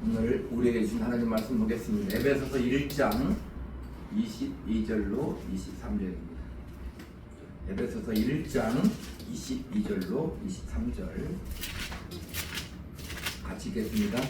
오늘 우리에게 주신 하나님 말씀 보겠습니다. 에베소서 1장 22절로 23절입니다. 에베소서 1장 22절로 23절 같이 읽겠습니다.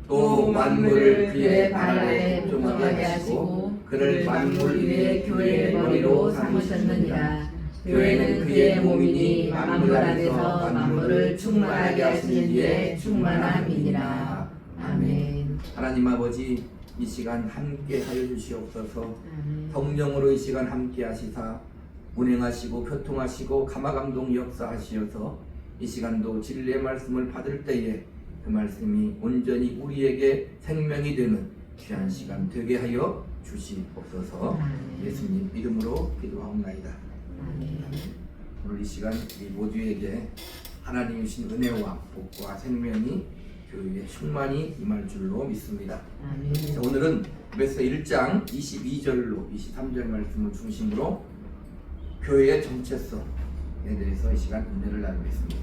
또 만물을 그의 발 아래 복종하게 하시고 그를 만물 위에 교회의 머리로 삼으셨느니라. 교회는 그의 몸이니 만물 안에서 만물을 충만하게 하시는 이의 충만함이니라. 아멘. 하나님 아버지, 이 시간 함께 하여 주시옵소서. 성령으로 이 시간 함께 하시사 운행하시고 교통하시고 감화감동 역사하시어서 이 시간도 진리의 말씀을 받을 때에 그 말씀이 온전히 우리에게 생명이 되는 귀한 시간 되게 하여 주시옵소서. 예수님 이름으로 기도하옵나이다. 오늘 이 시간 우리 모두에게 하나님이 주신 은혜와 복과 생명이 교회에 충만히 임할 줄로 믿습니다. 자, 오늘은 에베소 1장 22절로 23절 말씀을 중심으로 교회의 정체성에 대해서 이 시간 은혜를 나누겠습니다.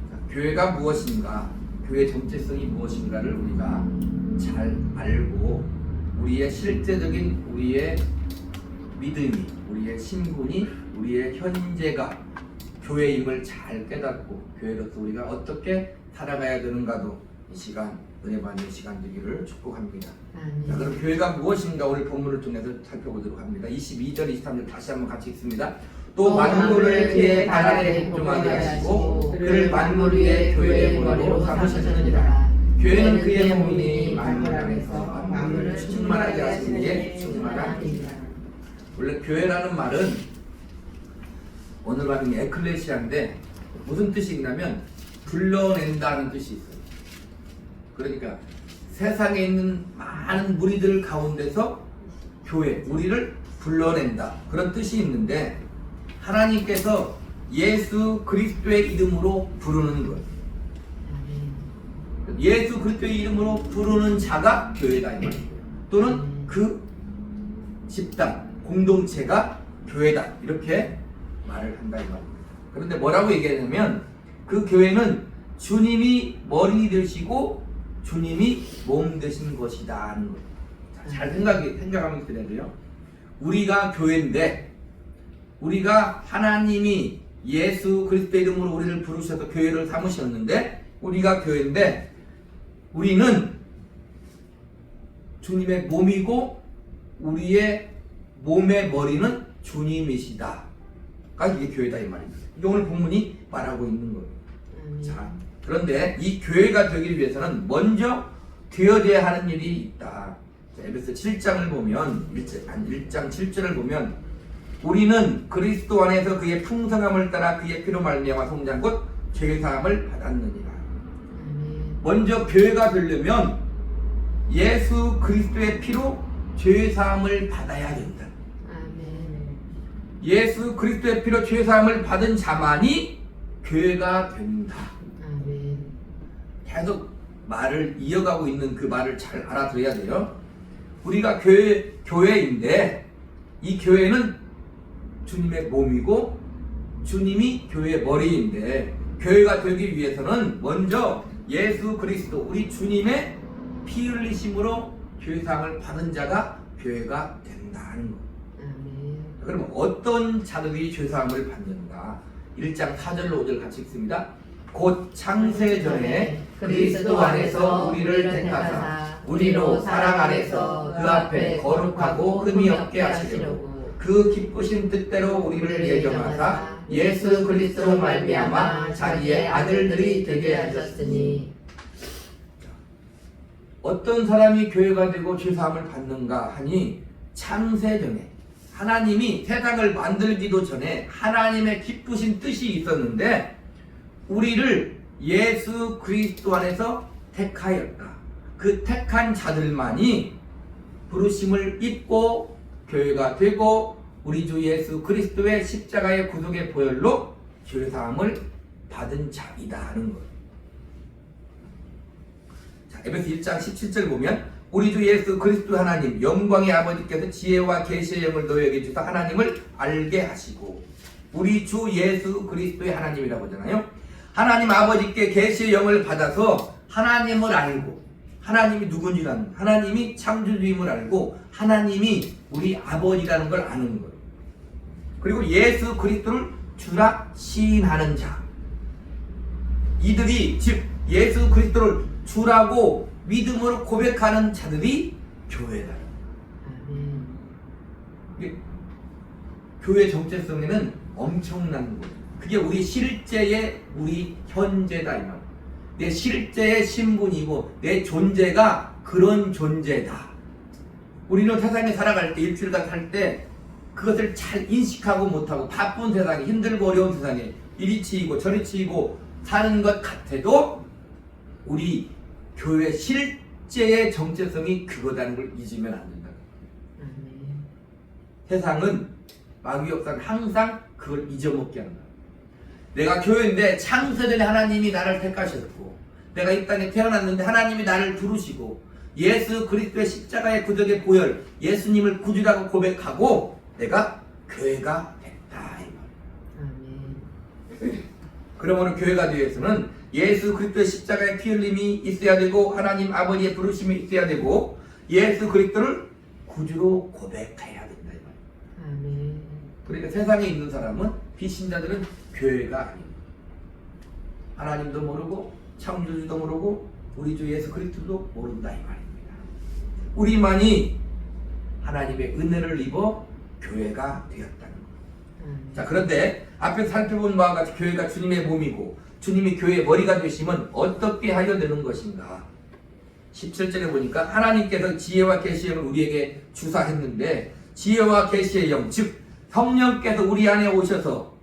자, 교회가 무엇인가, 교회의 정체성이 무엇인가를 우리가 잘 알고 우리의 실제적인 우리의 믿음이, 우리의 신분이, 우리의 현재가 교회임을 잘 깨닫고 교회로서 우리가 어떻게 살아가야 되는가도 이 시간 은혜받는 시간 되기를 축복합니다. 자, 그럼 교회가 무엇인가 오늘 본문을 통해서 살펴보도록 합니다. 22절 23절 다시 한번 같이 읽습니다. 또 만물을 그의 발 아래 복종하게 하시고 그를 만물 위에 교회의 머리로 삼으셨느니라. 교회는 그의 몸이니 만물 안에서 만물을 충만하게 하시는 이의 충만함이니라. 원래 교회라는 말은 오늘 말은 에클레시아인데 무슨 뜻이 있냐면 불러낸다는 뜻이 있어요. 그러니까 세상에 있는 많은 무리들 가운데서 교회, 우리를 불러낸다, 그런 뜻이 있는데 하나님께서 예수 그리스도의 이름으로 부르는 것, 예수 그리스도의 이름으로 부르는 자가 교회다 이 말이에요. 또는 그 집단, 공동체가 교회다 이렇게 말을 한다 이 말입니다. 그런데 뭐라고 얘기하냐면 그 교회는 주님이 머리 되시고 주님이 몸 되신 것이다 하는 거예요. 잘 생각하면 그래야 돼요. 우리가 교회인데, 우리가 하나님이 예수 그리스도 이름으로 우리를 부르셔서 교회를 삼으셨는데, 우리가 교회인데 우리는 주님의 몸이고 우리의 몸의 머리는 주님이시다. 이게 교회다 이 말입니다. 이게 오늘 본문이 말하고 있는 거예요. 자, 그런데 이 교회가 되기 위해서는 먼저 되어져야 하는 일이 있다. 자, 에베소 7장을 보면 1장 7절을 보면 우리는 그리스도 안에서 그의 풍성함을 따라 그의 피로 말미암아 성장 곧 죄사함을 받았느니라. 먼저 교회가 되려면 예수 그리스도의 피로 죄사함을 받아야 된다. 예수 그리스도의 피로 죄사함을 받은 자만이 교회가 된다. 계속 말을 이어가고 있는 그 말을 잘 알아들어야 돼요. 우리가 교회인데 이 교회는 주님의 몸이고 주님이 교회의 머리인데 교회가 되기 위해서는 먼저 예수 그리스도 우리 주님의 피 흘리심으로 죄사함을 받은 자가 교회가 된다는 거. 그러면 어떤 자들이 죄사함을 받는가? 1장 4절로 5절 같이 읽습니다. 곧 창세전에 그리스도 안에서 우리를 택하사 우리로 사랑 안에서 그 앞에 거룩하고 흠이 없게 하시려고 그 기쁘신 뜻대로 우리를 예정하사 예수 그리스도로 말미암아 자기의 아들들이 되게 하셨으니. 어떤 사람이 교회가 되고 죄사함을 받는가 하니 창세전에 하나님이 세상을 만들기도 전에 하나님의 기쁘신 뜻이 있었는데 우리를 예수 그리스도 안에서 택하였다. 그 택한 자들만이 부르심을 입고 교회가 되고 우리 주 예수 그리스도의 십자가의 구속의 보혈로 죄사함을 받은 자이다 하는 것. 자, 에베소 1장 17절 보면 우리 주 예수 그리스도 하나님 영광의 아버지께서 지혜와 계시의 영을 너희에게 주사 하나님을 알게 하시고, 우리 주 예수 그리스도의 하나님이라고 하잖아요. 하나님 아버지께 계시의 영을 받아서 하나님을 알고 하나님이 누군지 아는, 하나님이 창조주임을 알고 하나님이 우리 아버지라는 걸 아는 거예요. 그리고 예수 그리스도를 주라 시인하는 자, 이들이 즉 예수 그리스도를 주라고 믿음으로 고백하는 자들이 교회다. 교회 정체성에는 엄청난 거예요. 그게 우리 실제의 우리 현재다 이 말. 내 실제의 신분이고 내 존재가 그런 존재다. 우리는 세상에 살아갈 때, 일주일간 살 때 그것을 잘 인식하고 못하고 바쁜 세상에, 힘들고 어려운 세상에 이리 치이고 저리 치이고 사는 것 같아도 우리 교회 실제의 정체성이 그거다는 걸 잊으면 안 된다. 세상은 마귀 역사는 항상 그걸 잊어먹게 한다. 내가 교회인데 창세전에 하나님이 나를 택하셨고 내가 이 땅에 태어났는데 하나님이 나를 부르시고 예수 그리스도의 십자가의 구적의 보혈, 예수님을 구주라고 고백하고 내가 교회가 됐다 이 말. 그러므로 교회가 되기 위해서는 예수 그리스도의 십자가의 피 흘림이 있어야 되고 하나님 아버지의 부르심이 있어야 되고 예수 그리스도를 구주로 고백해야 된다 이 말. 그러니까 세상에 있는 사람은 비신자들은 교회가 아닙니다. 하나님도 모르고 창조주도 모르고 우리 주 예수 그리스도도 모른다 이 말입니다. 우리만이 하나님의 은혜를 입어 교회가 되었다는 거예요. 자, 그런데 앞에서 살펴본 바와 같이 교회가 주님의 몸이고 주님이 교회의 머리가 되시면 어떻게 하여 되는 것인가? 17절에 보니까 하나님께서 지혜와 계시의 영을 우리에게 주사했는데 지혜와 계시의 영, 즉 성령께서 우리 안에 오셔서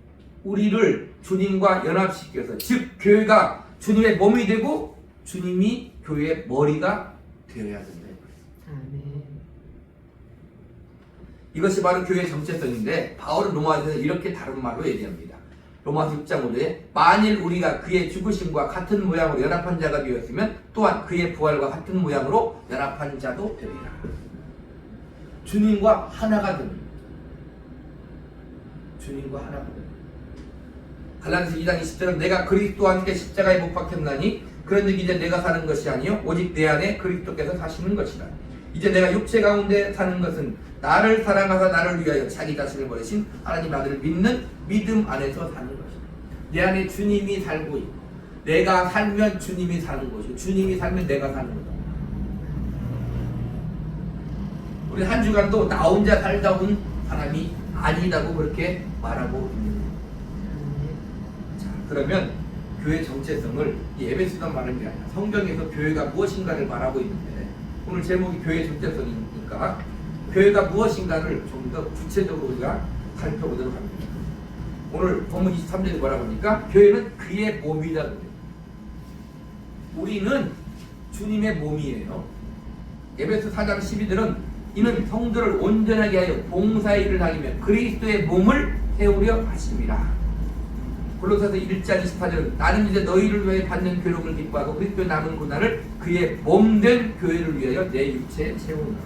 우리를 주님과 연합시켜서 즉 교회가 주님의 몸이 되고 주님이 교회의 머리가 되어야 된다. 이것이 바로 교회의 정체성인데 바울은 로마서에서 이렇게 다른 말로 얘기합니다. 로마서 6장 5절에 만일 우리가 그의 죽으심과 같은 모양으로 연합한 자가 되었으면 또한 그의 부활과 같은 모양으로 연합한 자도 되리라. 주님과 하나가 됩니다. 주님과 하나가 됩니다. 갈라디아서 2장 20절은 내가 그리스도와 함께 십자가에 못 박혔나니 그런즉 이제 내가 사는 것이 아니요 오직 내 안에 그리스도께서 사시는 것이라. 이제 내가 육체 가운데 사는 것은 나를 사랑하사 나를 위하여 자기 자신을 버리신 하나님 아들을 믿는 믿음 안에서 사는 것이다. 내 안에 주님이 살고 있고 내가 살면 주님이 사는 것이고 주님이 살면 내가 사는 거다. 우리 한 주간도 나 혼자 살다 온 사람이 아니라고 그렇게 말하고 있는 거예요. 자, 그러면 교회 정체성을 예배수단 말하는 게 아니라 성경에서 교회가 무엇인가를 말하고 있는데 오늘 제목이 교회 정체성이니까 교회가 무엇인가를 좀 더 구체적으로 우리가 살펴보도록 합니다. 오늘 본문 23절에 뭐라고 합니까? 교회는 그의 몸이다 그래요. 우리는 주님의 몸이에요. 에베소 4장 12절은 이는 성도를 온전하게 하여 봉사의 일을 하기며 그리스도의 몸을 세우려 하심이라. 골로새서 1장 28절은 나는 이제 너희를 위해 받는 괴로움을 기뻐하고 그리스도의 남은 고난을 그의 몸된 교회를 위하여 내 육체에 채우노라.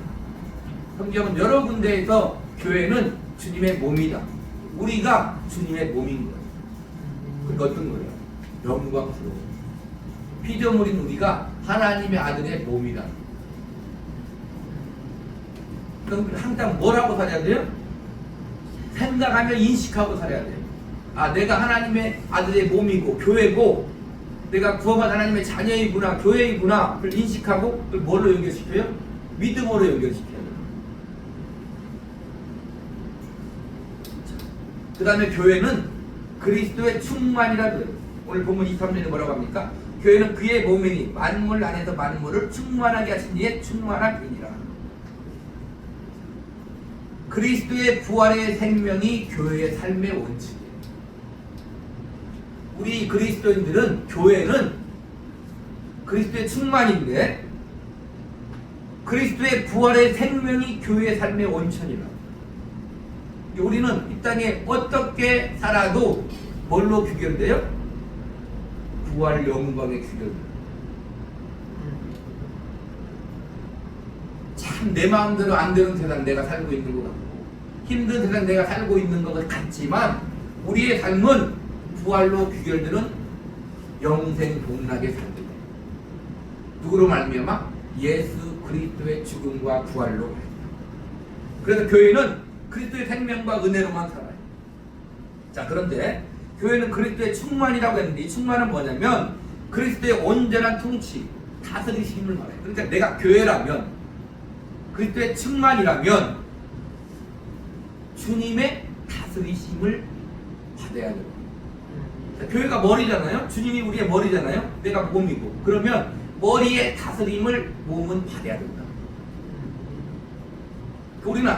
성경은 여러 군데에서 교회는 주님의 몸이다. 우리가 주님의 몸인 거예요. 그러니까 어떤 거예요? 영광스러워. 피조물인 우리가 하나님의 아들의 몸이다. 그럼 항상 뭐라고 살아야 돼요? 생각하며 인식하고 살아야 돼요. 아, 내가 하나님의 아들의 몸이고 교회고 내가 구원받은 하나님의 자녀이구나 교회이구나 그걸 인식하고 그걸 뭘로 연결시켜요? 믿음으로 연결시켜요. 그 다음에 교회는 그리스도의 충만이라 그래요. 오늘 본문 23절에 뭐라고 합니까? 교회는 그의 몸이니 만물 안에서 만물을 충만하게 하신 이의 충만한 이니라. 그리스도의 부활의 생명이 교회의 삶의 원칙이에요. 우리 그리스도인들은 교회는 그리스도의 충만인데 그리스도의 부활의 생명이 교회의 삶의 원천이라. 우리는 이 땅에 어떻게 살아도 뭘로 규결돼요? 부활 영광에 규결돼요. 참 내 마음대로 안 되는 세상 내가 살고 있는 것 같고 힘든 세상 내가 살고 있는 것 같지만 우리의 삶은 부활로 규결되는 영생 복락의 삶입니다. 누구로 말미암아? 예수 그리스도의 죽음과 부활로. 그래서 교회는 그리스도의 생명과 은혜로만 살아요. 자, 그런데 교회는 그리스도의 충만이라고 했는데, 이 충만은 뭐냐면 그리스도의 온전한 통치, 다스리심을 말해요. 그러니까 내가 교회라면, 그리스도의 충만이라면 주님의 다스리심을 받아야 돼요. 교회가 머리잖아요. 주님이 우리의 머리잖아요. 내가 몸이고. 그러면 머리의 다스림을 몸은 받아야 된다. 우리는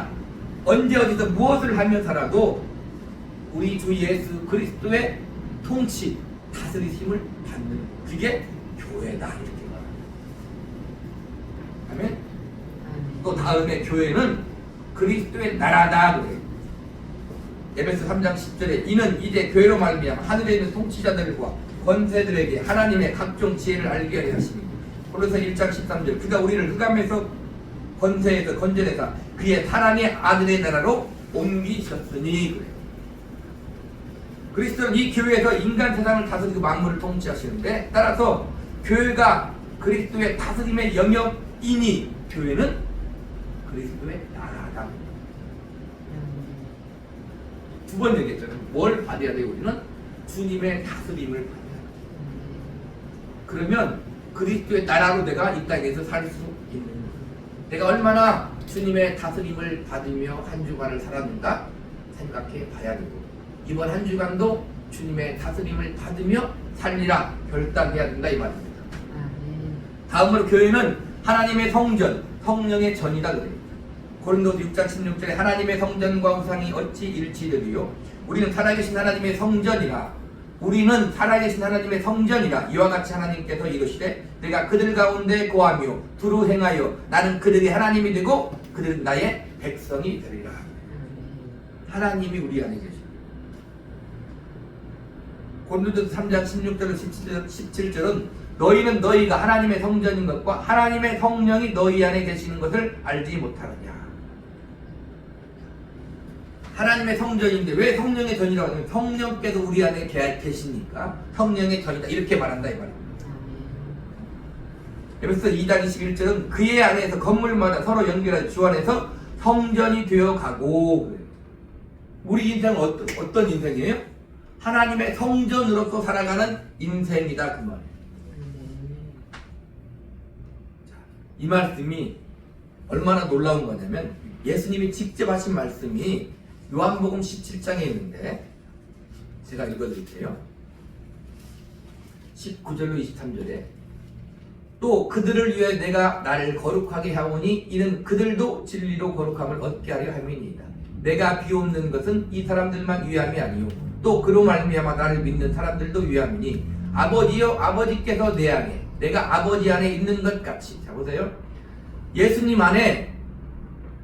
언제 어디서 무엇을 하며 살아도 우리 주 예수 그리스도의 통치, 다스리심을 받는, 그게 교회다, 이렇게 말합니다. 아멘. 또 다음에 교회는 그리스도의 나라다 그래요. 에베소 3장 10절에 이는 이제 교회로 말미암아 하늘에 있는 통치자들과 권세들에게 하나님의 각종 지혜를 알게 하려 하시니, 고린도서 1장 13절 그가 우리를 흑암에서 권세에서 건져내사 그의 사랑의 아들의 나라로 옮기셨으니 그래요. 그리스도는 이 교회에서 인간 세상을 다스리고 만물을 통치하시는데, 따라서 교회가 그리스도의 다스림의 영역이니 교회는 그리스도의 나라다. 두 번 얘기했잖아요. 뭘 받아야 돼요? 우리는 주님의 다스림을 받아야 돼요. 그러면 그리스도의 나라로 내가 이 땅에서 살 수 있는 거예요. 내가 얼마나 주님의 다스림을 받으며 한 주간을 살았는가 생각해 봐야 되고, 이번 한 주간도 주님의 다스림을 받으며 살리라 결단해야 된다, 이 말입니다. 다음으로 교회는 하나님의 성전, 성령의 전이다 그래요. 고린도서 6장 16절에 하나님의 성전과 우상이 어찌 일치되리요? 우리는 살아계신 하나님의 성전이라. 우리는 살아계신 하나님의 성전이라. 이와 같이 하나님께서 이르시되 내가 그들 가운데 거하며 두루 행하여 나는 그들이 하나님이 되고 그들은 나의 백성이 되리라. 하나님이 우리 안에 계십니다. 고린도서 3장 16절로 17절은 너희는 너희가 하나님의 성전인 것과 하나님의 성령이 너희 안에 계시는 것을 알지 못하느냐. 하나님의 성전인데 왜 성령의 전이라고 하냐면 성령께서 우리 안에 계시니까 성령의 전이다, 이렇게 말한다, 이 말입니다. 에베소 2장 21절은 그의 안에서 건물마다 서로 연결하여 주 안에서 성전이 되어 가고. 우리 인생은 어떤 인생이에요? 하나님의 성전으로서 살아가는 인생이다, 그 말이에요. 이 말씀이 얼마나 놀라운 거냐면 예수님이 직접 하신 말씀이 요한복음 17장에 있는데, 제가 읽어드릴게요. 19절로 23절에 또 그들을 위해 내가 나를 거룩하게 하오니 이는 그들도 진리로 거룩함을 얻게 하려 함이니이다. 내가 비옵는 것은 이 사람들만 위함이 아니요 또 그로 말미암아 나를 믿는 사람들도 위함이니 아버지여 아버지께서 내 안에 내가 아버지 안에 있는 것 같이. 자, 보세요. 예수님 안에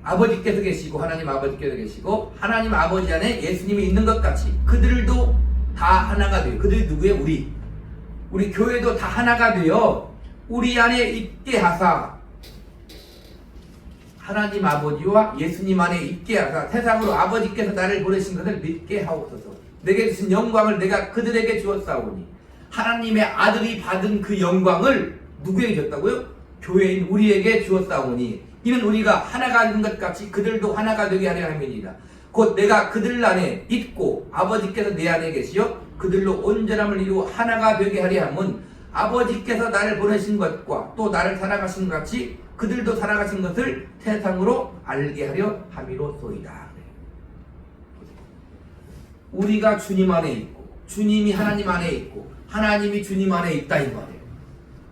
아버지께서 계시고 하나님 아버지께서 계시고 하나님 아버지 안에 예수님이 있는 것 같이 그들도 다 하나가 돼요. 그들이 누구예요? 우리 교회도 다 하나가 되어 우리 안에 있게 하사, 하나님 아버지와 예수님 안에 있게 하사 세상으로 아버지께서 나를 보내신 것을 믿게 하옵소서. 내게 주신 영광을 내가 그들에게 주었사오니. 하나님의 아들이 받은 그 영광을 누구에게 줬다고요? 교회인 우리에게 주었사오니 이는 우리가 하나가 된 것 같이 그들도 하나가 되게 하려 함이니이다. 곧 내가 그들 안에 있고 아버지께서 내 안에 계시어 그들로 온전함을 이루어 하나가 되게 하려 함은 아버지께서 나를 보내신 것과 또 나를 살아가신 것 같이 그들도 살아가신 것을 세상으로 알게 하려 함이로소이다. 우리가 주님 안에 있고 주님이 하나님 안에 있고 하나님이 주님 안에 있다, 이 말이에요.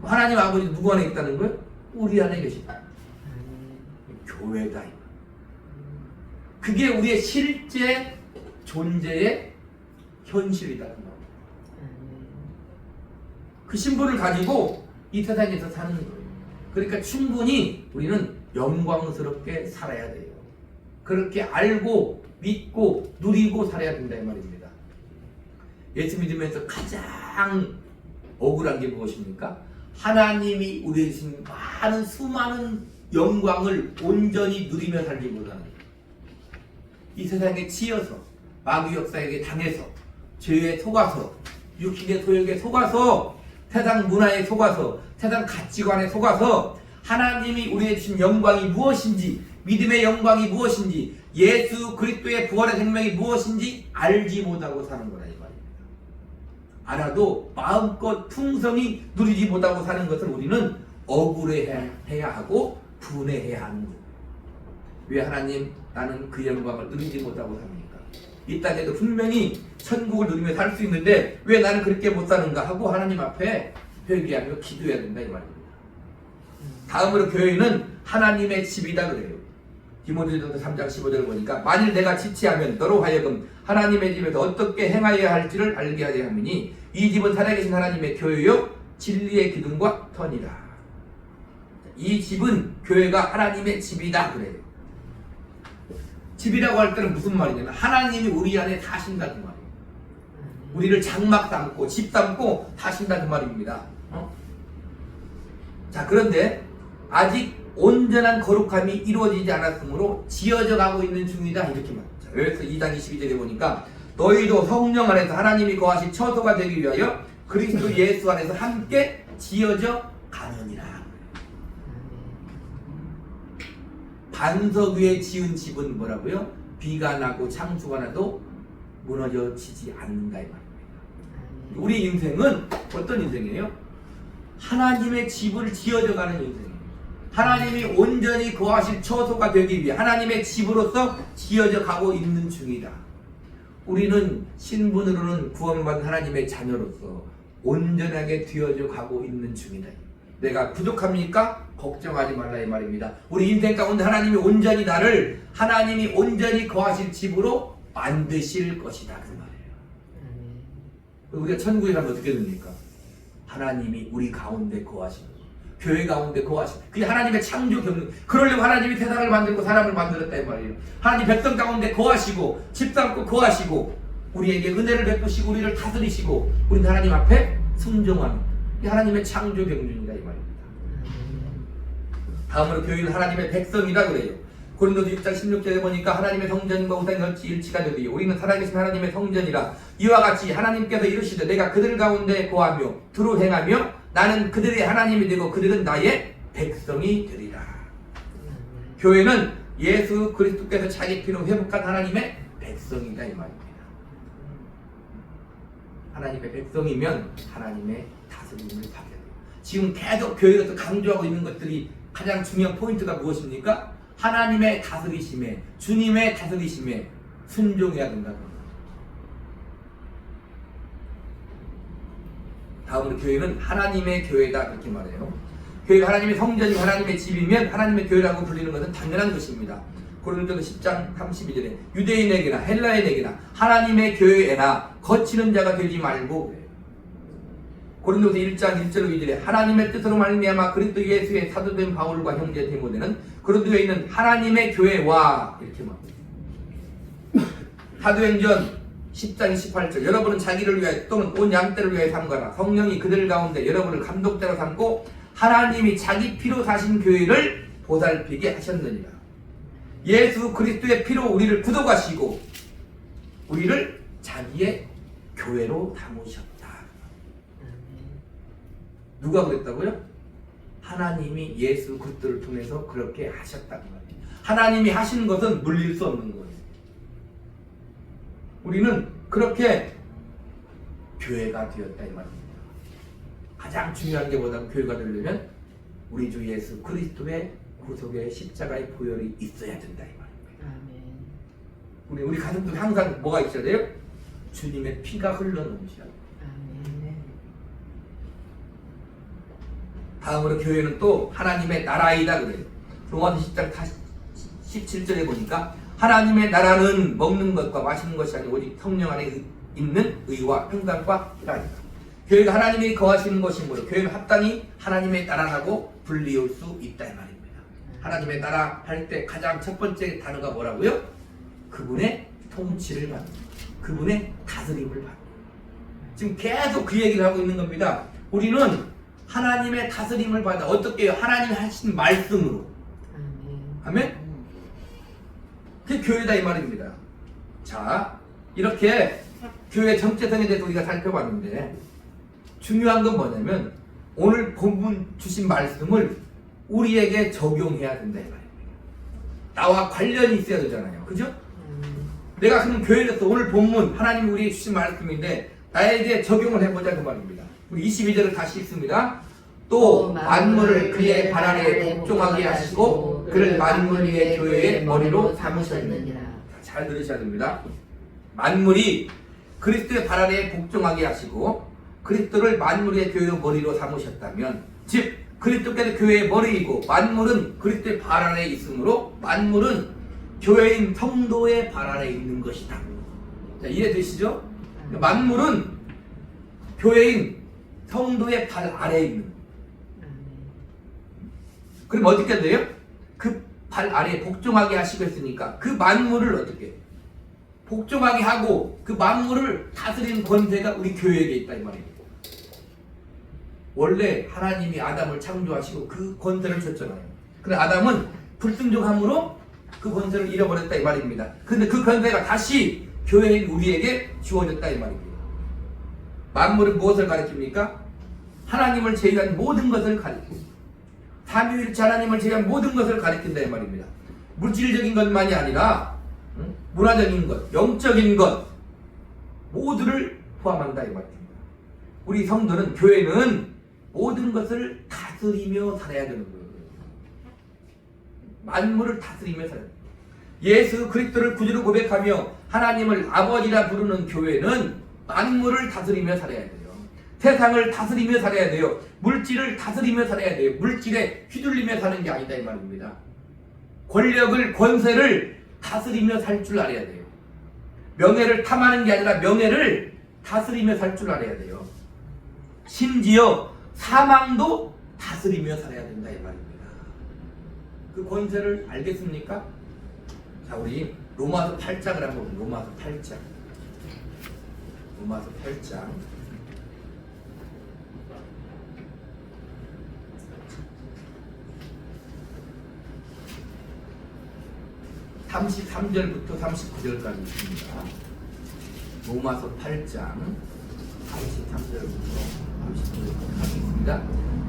하나님 아버지 누구 안에 있다는 거예요? 우리 안에 계신다. 교회다. 그게 우리의 실제 존재의 현실이다. 그 신분을 가지고 이 세상에서 사는 거예요. 그러니까 충분히 우리는 영광스럽게 살아야 돼요. 그렇게 알고 믿고 누리고 살아야 된다, 이 말입니다. 예수 믿으면서 가장 억울한 게 무엇입니까? 하나님이 우리에게 주신 많은 수많은 영광을 온전히 누리며 살지 못하는, 이 세상에 치여서 마귀 역사에게 당해서 죄에 속아서 육신의 소욕에 속아서 세상 문화에 속아서 세상 가치관에 속아서 하나님이 우리에게 주신 영광이 무엇인지, 믿음의 영광이 무엇인지, 예수 그리스도의 부활의 생명이 무엇인지 알지 못하고 사는 거라 이 말입니다. 알아도 마음껏 풍성히 누리지 못하고 사는 것을 우리는 억울해해야 하고 분해해야 하는 거예요. 왜 하나님 나는 그 영광을 누리지 못하고 삽니까? 이 땅에도 분명히 천국을 누리며 살 수 있는데 왜 나는 그렇게 못 사는가 하고 하나님 앞에 회개하며 기도해야 된다 이 말입니다. 다음으로 교회는 하나님의 집이다 그래요. 디모데전서 3장 15절을 보니까 만일 내가 지체하면 너로 하여금 하나님의 집에서 어떻게 행하여야 할지를 알게 하려 함이니 이 집은 살아계신 하나님의 교회요 진리의 기둥과 터니라. 이 집은 교회가 하나님의 집이다 그래요. 집이라고 할 때는 무슨 말이냐면 하나님이 우리 안에 사신다 그 말이에요. 우리를 장막 삼고 집 삼고 사신다 그 말입니다. 자, 그런데 아직 온전한 거룩함이 이루어지지 않았으므로 지어져 가고 있는 중이다 이렇게 말합니다. 그래서 2장 22절에 보니까 너희도 성령 안에서 하나님이 거하신 처소가 되기 위하여 그리스도 예수 안에서 함께 지어져 가느니라. 반석 위에 지은 집은 뭐라고요? 비가 나고 창수가 나도 무너져지지 않는다 이 말입니다. 우리 인생은 어떤 인생이에요? 하나님의 집을 지어져 가는 인생이에요. 하나님이 온전히 거하실 처소가 되기 위해 하나님의 집으로서 지어져 가고 있는 중이다. 우리는 신분으로는 구원받은 하나님의 자녀로서 온전하게 되어져 가고 있는 중이다. 내가 부족합니까? 걱정하지 말라 이 말입니다. 우리 인생 가운데 하나님이 온전히 나를 하나님이 온전히 거하실 집으로 만드실 것이다 그 말이에요. 우리가 천국에 가면 어떻게 됩니까? 하나님이 우리 가운데 거하시는 교회 가운데 거하시는 그게 하나님의 창조 경륜. 그러려고 하나님이 세상을 만들고 사람을 만들었다 이 말이에요. 하나님 백성 가운데 거하시고 집 삼고 거하시고 우리에게 은혜를 베푸시고 우리를 다스리시고 우리는 하나님 앞에 순종하는 이 하나님의 창조 경륜이다 이 말입니다. 다음으로 교회는 하나님의 백성이다 그래요. 고린도서 6장 16절에 보니까 하나님의 성전과 우상이 어찌 일치가 되리요 우리는 살아계신 하나님의 성전이라. 이와 같이 하나님께서 이르시되 내가 그들 가운데 거하며 두루 행하며 나는 그들의 하나님이 되고 그들은 나의 백성이 되리라. 교회는 예수 그리스도께서 자기 피로 회복한 하나님의 백성이다 이 말입니다. 하나님의 백성이면 하나님의 다스림을 받게 돼요. 지금 계속 교회에서 강조하고 있는 것들이 가장 중요한 포인트가 무엇입니까? 하나님의 다스리심에, 주님의 다스리심에 순종해야 된다는 겁니다. 다음으로 교회는 하나님의 교회다 그렇게 말해요. 교회가 하나님의 성전이 하나님의 집이면 하나님의 교회라고 불리는 것은 당연한 것입니다. 고린도서 10장 32절에 유대인에게나 헬라인에게나 하나님의 교회에나 거치는 자가 되지 말고, 고린도서 1장 1절 2절에 하나님의 뜻으로 말미암아 그리스도 예수의 사도된 바울과 형제 디모데는 고린도에 있는 하나님의 교회와 이렇게 말합니다. 사도행전 10장 28절 여러분은 자기를 위하여 또는 온 양떼를 위하여 삼가라. 성령이 그들 가운데 여러분을 감독자로 삼고 하나님이 자기 피로 사신 교회를 보살피게 하셨느니라. 예수 그리스도의 피로 우리를 구속하시고 우리를 자기의 교회로 담으셨다. 누가 그랬다고요? 하나님이 예수 그리스도를 통해서 그렇게 하셨다는 거예요. 하나님이 하시는 것은 물릴 수 없는 거예요. 우리는 그렇게 교회가 되었다 이 말입니다. 가장 중요한 게 뭐냐면 교회가 되려면 우리 주 예수 그리스도의 구속의 십자가의 보혈이 있어야 된다 이 말입니다. 우리 가슴속에 항상 뭐가 있어야 돼요? 주님의 피가 흘러넘치라. 다음으로 교회는 또 하나님의 나라이다 그래요. 로마서 10장 17절에 보니까 하나님의 나라는 먹는 것과 마시는 것이 아니고 오직 성령 안에 있는 의와 평강과 희락이다. 교회가 하나님이 거하시는 것이므로 교회는 합당히 하나님의 나라라고 불리울 수 있다 이 말입니다. 하나님의 나라 할 때 가장 첫 번째 단어가 뭐라고요? 그분의 통치를 받는, 그분의 다스림을 받는. 지금 계속 그 얘기를 하고 있는 겁니다. 우리는 하나님의 다스림을 받아 어떻게 해요? 하나님이 하신 말씀으로. 아멘? 그게 교회다 이 말입니다. 자, 이렇게 교회 정체성에 대해서 우리가 살펴봤는데 중요한 건 뭐냐면 오늘 본문 주신 말씀을 우리에게 적용해야 된다 이 말입니다. 나와 관련이 있어야 되잖아요. 그죠? 내가 그럼 교회에서 오늘 본문 하나님이 우리에게 주신 말씀인데 나에게 적용을 해보자 그 말입니다. 우리 22절을 다시 읽습니다. 또 만물을 그의 발 아래에 복종하게 하시고 그를 만물 위의 교회의 머리로 삼으셨느니라. 잘 들으셔야 됩니다. 만물이 그리스도의 발 아래에 복종하게 하시고 그리스도를 만물 위의 교회의 머리로 삼으셨다면 즉 그리스도께서 교회의 머리이고 만물은 그리스도의 발 아래에 있으므로 만물은 교회인 성도의 발 아래에 있는 것이다. 자, 이해되시죠? 만물은 교회인 성도의 발 아래에 있는. 그럼 어떻게 돼요? 그 발 아래에 복종하게 하시고 했으니까 그 만물을 어떻게 복종하게 하고 그 만물을 다스리는 권세가 우리 교회에게 있다 이 말입니다. 원래 하나님이 아담을 창조하시고 그 권세를 줬잖아요. 그런데 아담은 불순종함으로 그 권세를 잃어버렸다 이 말입니다. 그런데 그 권세가 다시 교회인 우리에게 주어졌다 이 말입니다. 만물은 무엇을 가리킵니까? 하나님을 제외한 모든 것을 가리킵니다. 삼위일체 하나님을 제외한 모든 것을 가리킨다 이 말입니다. 물질적인 것만이 아니라 문화적인 것, 영적인 것 모두를 포함한다 이 말입니다. 우리 성도는 교회는 모든 것을 다스리며 살아야 되는 거예요. 만물을 다스리며 살아야 돼요. 예수 그리스도를 구주로 고백하며 하나님을 아버지라 부르는 교회는 만물을 다스리며 살아야 돼요. 세상을 다스리며 살아야 돼요. 물질을 다스리며 살아야 돼요. 물질에 휘둘리며 사는 게 아니다 이 말입니다. 권력을 권세를 다스리며 살 줄 알아야 돼요. 명예를 탐하는 게 아니라 명예를 다스리며 살 줄 알아야 돼요. 심지어 사망도 다스리며 살아야 된다 이 말입니다. 그 권세를 알겠습니까? 자, 우리 로마서 8장을 한번 보면 로마서 8장. 로마서 8장. 33절부터 39절까지 있습니다. 로마서 8장 33절부터 39절까지 있습니다.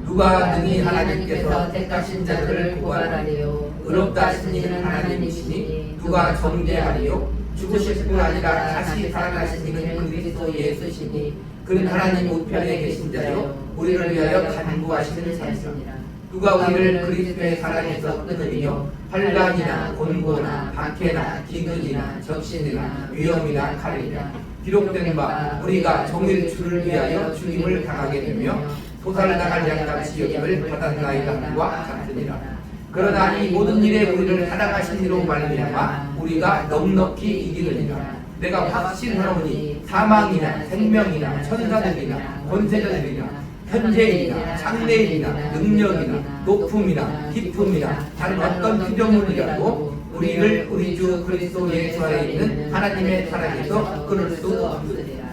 누가 능히 하나님께서 택하신 자들을 구하라리요 의롭다 하신 이는 하나님이시니 누가 정죄하리요 죽으실 뿐 아니라 다시 살아나신 이는 그리스도 예수시니 그는 하나님 우편에 계신 자요 우리를 위하여 간구하시는 자시니라. 누가 우리를 그리스도의 사랑에서 끊으리요 환난이나 곤고나 박해나 기근이나 적신이나 위험이나 칼이나 기록된 바 우리가 정의 주를 위하여 죽임을 당하게 되며 도살당할 양같이 여김을 받았나이다 함과 같으니라. 그러나 이 모든 일에 우리를 사랑하신 이로 말미암아 우리가 넉넉히 이기느니라. 내가 확신하노니 사망이나 생명이나 천사들이나 권세자들이나 현재이나 장래이나 능력이나 높음이나 깊음이나 다른 어떤 피조물이라도 우리를 우리 주 그리스도 예수 안에 있는 하나님의 사랑에서 끊을 수 없으리라.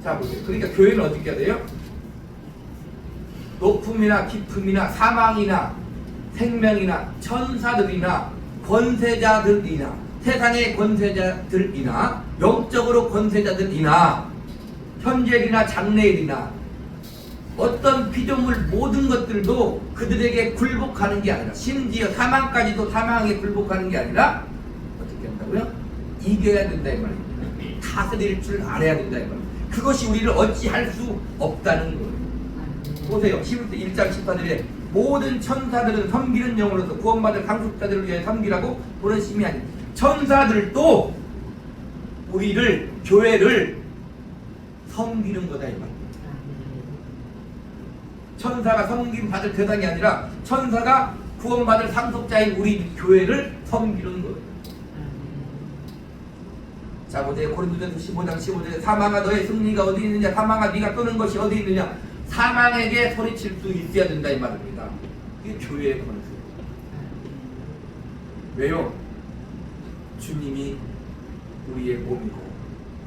자 보세요. 그러니까 교회는 어떻게 해야 돼요? 높음이나 깊음이나 사망이나 생명이나 천사들이나 권세자들이나 세상의 권세자들이나 영적으로 권세자들이나 현재일이나 장래일이나 어떤 피조물 모든 것들도 그들에게 굴복하는 게 아니라 심지어 사망까지도 사망에 굴복하는 게 아니라 어떻게 한다고요? 이겨야 된다 이 말입니다. 다스릴 줄 알아야 된다 이 말입니다. 그것이 우리를 어찌할 수 없다는 거예요. 보세요. 1장 14절에 모든 천사들은 섬기는 영으로서 구원받을 상속자들을 위해 섬기라고 부르심이 아니라 천사들도 우리를 교회를 섬기는 거다 이 말입니다. 천사가 섬김 받을 대상이 아니라 천사가 구원받을 상속자인 우리 교회를 섬기는 거예요. 자 보세요. 고린도전서 15장 15절에 사망아 너의 승리가 어디 있느냐 사망아 네가 떠는 것이 어디 있느냐 사망에게 소리칠 수 있어야 된다 이 말입니다. 이게 교회의 권세. 왜요? 주님이 우리의 몸이고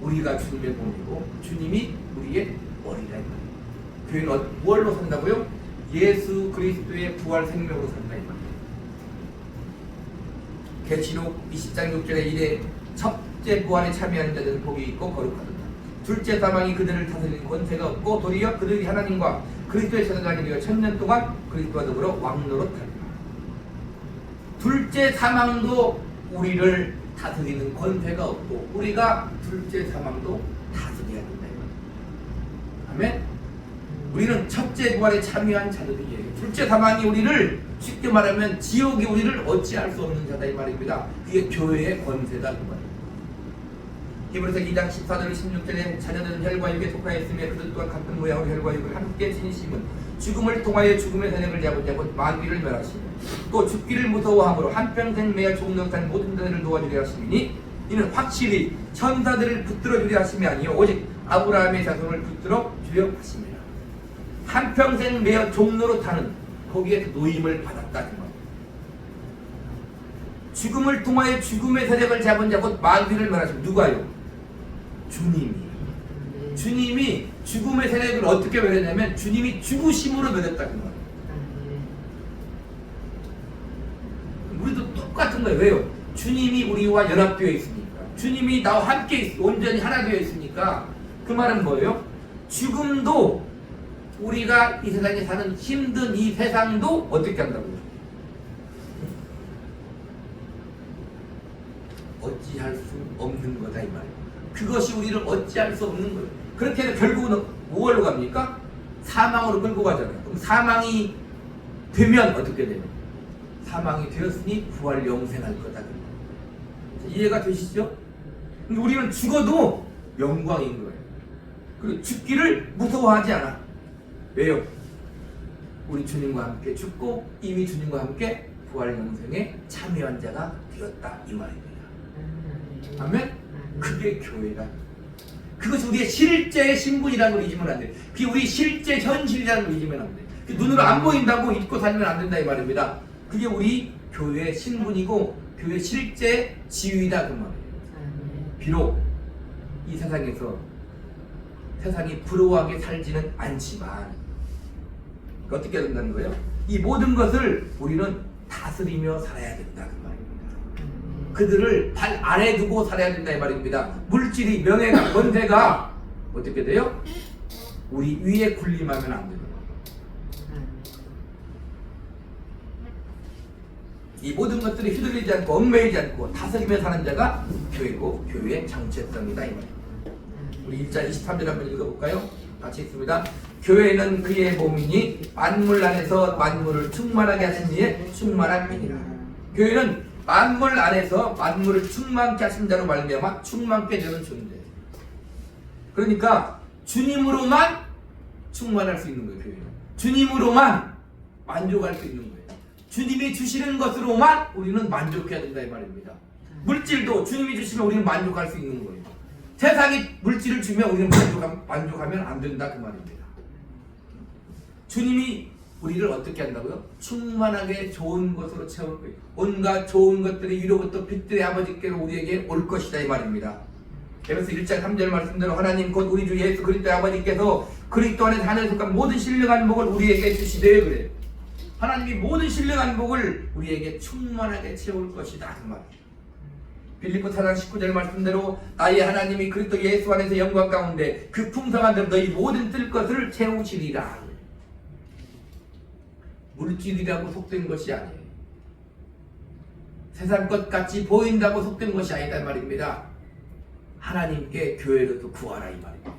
우리가 주님의 몸이고 주님이 우리의 머리다 이 말입니다. 교회는 뭘로 산다고요? 예수 그리스도의 부활 생명으로 산다 이 말입니다. 계시록 20장 6절에 이래 첫째 부활에 참여하는 자들은 복이 있고 거룩하다. 둘째 사망이 그들을 다스리는 권세가 없고 도리어 그들이 하나님과 그리스도의 제사장이 되어 1000년 동안 그리스도와 더불어 왕노릇하리라. 둘째 사망도 우리를 다스리는 권세가 없고 우리가 둘째 사망도 다스려야 된다. 아멘. 우리는 첫째 부활에 참여한 자들이에요. 둘째 사망이 우리를 쉽게 말하면 지옥이 우리를 어찌할 수 없는 자다 이 말입니다. 그게 교회의 권세다 그 말입니다. 히브리서 2장 14절 16절에 자녀들은 혈과 육에 속하였으며 그들 또한 같은 모양으로 혈과 육을 함께 지니심은 죽음을 통하여 죽음의 세력을 잡은 자 곧 만비를 멸하시며 또 죽기를 무서워함으로 한평생 매여 종노릇한 모든 자들을 도와주려 하시니 이는 확실히 천사들을 붙들어 주려 하심이 아니요 오직 아브라함의 자손을 붙들어 주려 하심이라. 한평생 매여 종노릇하는 거기에 노임을 받았다 그 말입니다. 죽음을 통하여 죽음의 세력을 잡은 자 곧 만비를 멸하시며 누가요? 주님이 죽음의 세력을 어떻게 멸했냐면 주님이 죽으심으로 멸했다 그 말이에요. 우리도 똑같은 거예요. 왜요? 주님이 우리와 연합되어 있으니까, 주님이 나와 함께 온전히 하나 되어 있으니까. 그 말은 뭐예요? 죽음도 우리가 이 세상에 사는 힘든 이 세상도 어떻게 한다고요? 어찌할 수 없는 거다 이 말이에요. 그것이 우리를 어찌할 수 없는 거예요. 그렇게 해서 결국은 뭐로 갑니까? 사망으로 끌고 가잖아요. 그럼 사망이 되면 어떻게 돼요? 사망이 되었으니 부활 영생할 거다. 이해가 되시죠? 근데 우리는 죽어도 영광인 거예요. 그리고 죽기를 무서워하지 않아. 왜요? 우리 주님과 함께 죽고 이미 주님과 함께 부활 영생에 참여한 자가 되었다 이 말입니다. 아멘? 그게 교회다. 그것이 우리의 실제 신분이라는 걸 잊으면 안 돼. 그게 우리 실제 현실이라는 걸 잊으면 안 돼. 눈으로 안 보인다고 잊고 살면 안 된다 이 말입니다. 그게 우리 교회의 신분이고 교회의 실제 지위다 그 말이에요. 비록 이 세상에서 세상이 부러워하게 살지는 않지만 어떻게 된다는 거예요? 이 모든 것을 우리는 다스리며 살아야 된다 그 말입니다. 그들을 발 아래 두고 살아야 된다 이 말입니다. 물질이, 명예가, 권세가 어떻게 돼요? 우리 위에 군림하면 안 됩니다. 이 모든 것들이 휘둘리지 않고 얽매이지 않고 다스리며 사는 자가 교회고 교회의 정체성이다 이 말입니다. 우리 1장 23절 한번 읽어볼까요? 같이 읽습니다. 교회는 그의 몸이니 만물 안에서 만물을 충만하게 하신 이의 충만한 민이라. 교회는 만물 안에서 만물을 충만케 하신 자로 말미암아 충만케 되는 존재. 그러니까 주님으로만 충만할 수 있는 거예요. 교회는 주님으로만 만족할 수 있는 거예요. 주님이 주시는 것으로만 우리는 만족해야 된다 이 말입니다. 물질도 주님이 주시면 우리는 만족할 수 있는 거예요. 세상이 물질을 주면 우리는 만족하면 안 된다 그 말입니다. 주님이 우리를 어떻게 한다고요? 충만하게 좋은 것으로 채울 거예요. 온갖 좋은 것들이 위로부터 빛들의 아버지께로 우리에게 올 것이다 이 말입니다. 에베소 1장 3절 말씀대로 하나님 곧 우리 주 예수 그리스도의 아버지께서 그리스도 안에서 하늘에 속한 모든 신령한 복을 우리에게 주시되 그래. 하나님이 모든 신령한 복을 우리에게 충만하게 채울 것이다 그 말입니다. 빌립보 4장 19절 말씀대로 나의 하나님이 그리스도 예수 안에서 영광 가운데 그 풍성한 대로 너희 모든 뜰 것을 채우시리라. 물질이라고 속된 것이 아니에요. 세상 것 같이 보인다고 속된 것이 아니다 말입니다. 하나님께 교회로도 구하라 이 말입니다.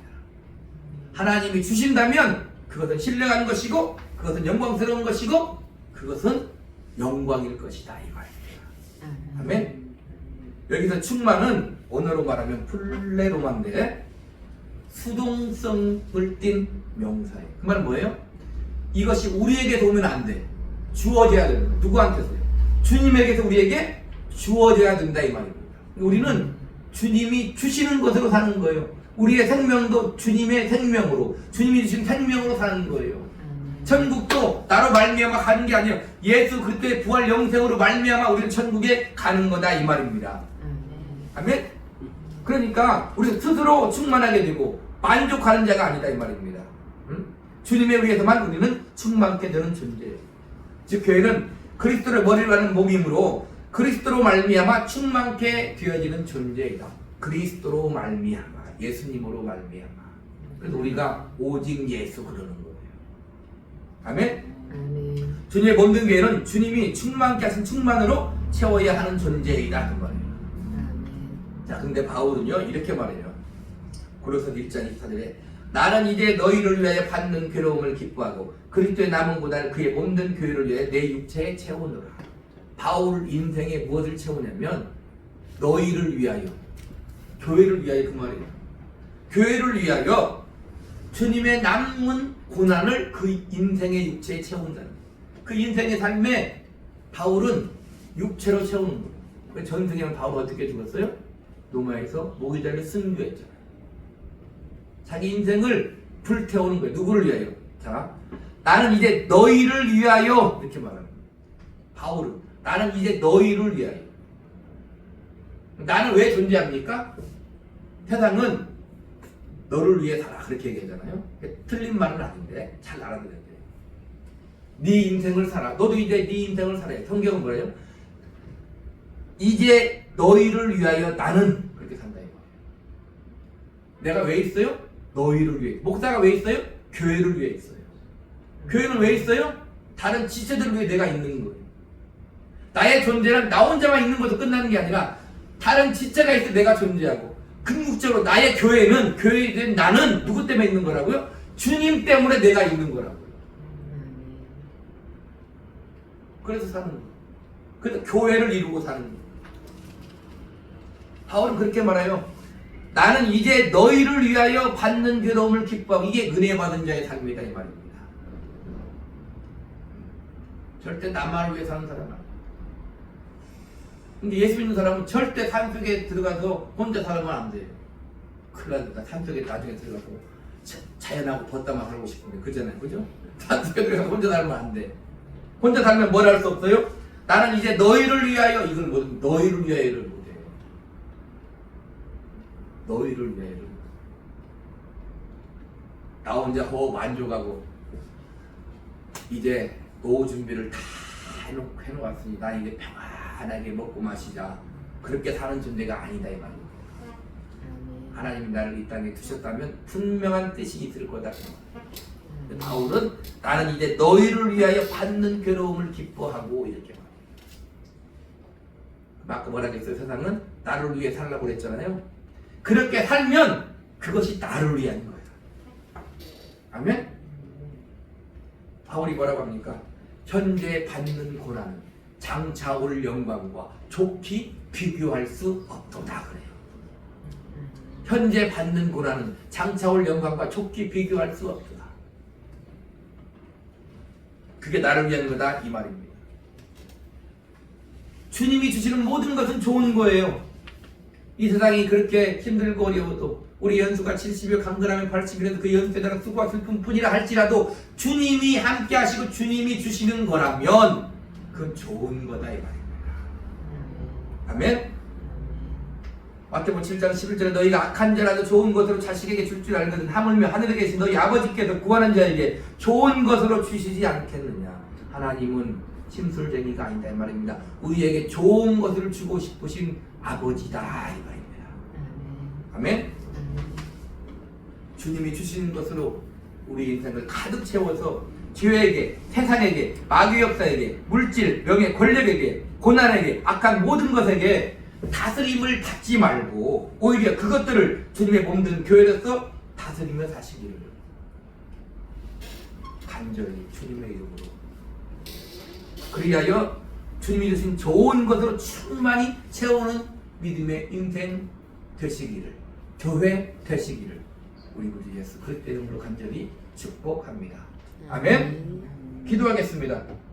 하나님이 주신다면 그것은 신령한 것이고 그것은 영광스러운 것이고 그것은 영광일 것이다 이 말입니다. 아멘. 여기서 충만은 언어로 말하면 플레로마인데 수동성을 띤 명사예요. 그 말은 뭐예요? 이것이 우리에게 오면 안 돼. 주어져야 된다. 누구한테서요? 주님에게서 우리에게 주어져야 된다 이 말입니다. 우리는 주님이 주시는 것으로 사는 거예요. 우리의 생명도 주님의 생명으로, 주님이 주신 생명으로 사는 거예요. 천국도 나로 말미암아 가는 게 아니에요. 예수 그리스도의 부활 영생으로 말미암아 우리는 천국에 가는 거다 이 말입니다. 아멘. 그러니까 우리 스스로 충만하게 되고 만족하는 자가 아니다 이 말입니다. 주님에 의해서만 우리는 충만케 되는 존재예요. 즉 교회는 그리스도를 머리로 하는 몸이므로 그리스도로 말미암아 충만케 되어지는 존재이다. 그리스도로 말미암아, 예수님으로 말미암아. 그래서 우리가 오직 예수 그러는 거예요. 아멘. 아멘. 주님의 몸된 교회는 주님이 충만케 하신 충만으로 채워야 하는 존재이다 그 말이에요. 아멘. 자, 근데 바울은요 이렇게 말해요. 고린도서 1장 24절에 나는 이제 너희를 위하여 받는 괴로움을 기뻐하고 그리스도의 남은 고난을 그의 몸된 교회를 위하여 내 육체에 채우노라. 바울 인생에 무엇을 채우냐면 너희를 위하여, 교회를 위하여 그 말이에요. 교회를 위하여 주님의 남은 고난을 그 인생의 육체에 채운다는 거예요. 그 인생의 삶에 바울은 육체로 채우는 거예요. 전승에는 바울 어떻게 죽었어요? 로마에서 목이 달려 순교했잖아요. 자기 인생을 불태우는 거예요. 누구를 위하여? 자, 나는 이제 너희를 위하여 이렇게 말합니다. 바울은 나는 이제 너희를 위하여. 나는 왜 존재합니까? 세상은 너를 위해 살아 그렇게 얘기하잖아요. 틀린 말은 아닌데 잘 알아들어야 돼. 네 인생을 살아. 너도 이제 네 인생을 살아요. 성경은 뭐래요? 이제 너희를 위하여 나는 그렇게 산다 이거. 내가 왜 있어요? 너희를 위해. 목사가 왜 있어요? 교회를 위해 있어요. 교회는 왜 있어요? 다른 지체들을 위해 내가 있는 거예요. 나의 존재는 나 혼자만 있는 것도 끝나는 게 아니라 다른 지체가 있을 때 내가 존재하고 궁극적으로 나의 교회는 교회에 된 나는 누구 때문에 있는 거라고요? 주님 때문에 내가 있는 거라고요. 그래서 사는 거예요. 그래서 교회를 이루고 사는 거예요. 바울은 그렇게 말해요. 나는 이제 너희를 위하여 받는 괴로움을 기뻐하고 이게 은혜 받은 자의 삶이다 이 말입니다. 절대 나만을 위해 사는 사람은 아니에요. 근데 예수 믿는 사람은 절대 산속에 들어가서 혼자 살면 안 돼요. 큰일 난다. 산속에 나중에 들어가서 자연하고 벗다만 살고 싶은데 그잖아요. 그죠? 산속에 들어가서 혼자 살면 안 돼. 혼자 살면 뭘 할 수 없어요? 나는 이제 너희를 위하여 이걸 뭐 너희를 위하여를 못해요. 너희를 위하여를 나 혼자 만족하고 이제 노후 준비를 다 해놓았으니 나 이제 편안하게 먹고 마시자 그렇게 사는 존재가 아니다 이 말입니다. 하나님이 나를 이 땅에 두셨다면 분명한 뜻이 있을 거다. 바울은 나는 이제 너희를 위하여 받는 괴로움을 기뻐하고 이렇게 말합니다. 아까 뭐라 그랬어요? 세상은 나를 위해 살라고 그랬잖아요. 그렇게 살면 그것이 나를 위한 거예요. 아멘? 바울이 뭐라고 합니까? 현재 받는 고난은 장차 올 영광과 좋게 비교할 수 없도다 그래요. 현재 받는 고난은 장차 올 영광과 좋게 비교할 수 없도다. 그게 나를 위한 거다 이 말입니다. 주님이 주시는 모든 것은 좋은 거예요. 이 세상이 그렇게 힘들고 어려워도 우리 연수가 70여 강건하면 80이라도 그 연수에 따라 수고와 슬픔뿐이라 할지라도 주님이 함께 하시고 주님이 주시는 거라면 그건 좋은 거다 이 말입니다. 아멘? 마태복음 7장 11절에 너희가 악한 자라도 좋은 것으로 자식에게 줄 줄 알거든 하물며 하늘에 계신 너희 아버지께서 구하는 자에게 좋은 것으로 주시지 않겠느냐. 하나님은 심술쟁이가 아니다 이 말입니다. 우리에게 좋은 것을 주고 싶으신 아버지다 이 말입니다. 아멘? 주님이 주시는 것으로 우리 인생을 가득 채워서 죄에게, 세상에게, 마귀 역사에게, 물질, 명예, 권력에게, 고난에게, 악한 모든 것에게 다스림을 받지 말고 오히려 그것들을 주님의 몸된 교회로서 다스리며 사시기를 간절히 주님의 이름으로 그리하여 주님이 주신 좋은 것으로 충만히 채우는 믿음의 인생 되시기를, 교회 되시기를 우리 구주 예수 그리스도의 이름으로 간절히 축복합니다. 아멘. 기도하겠습니다.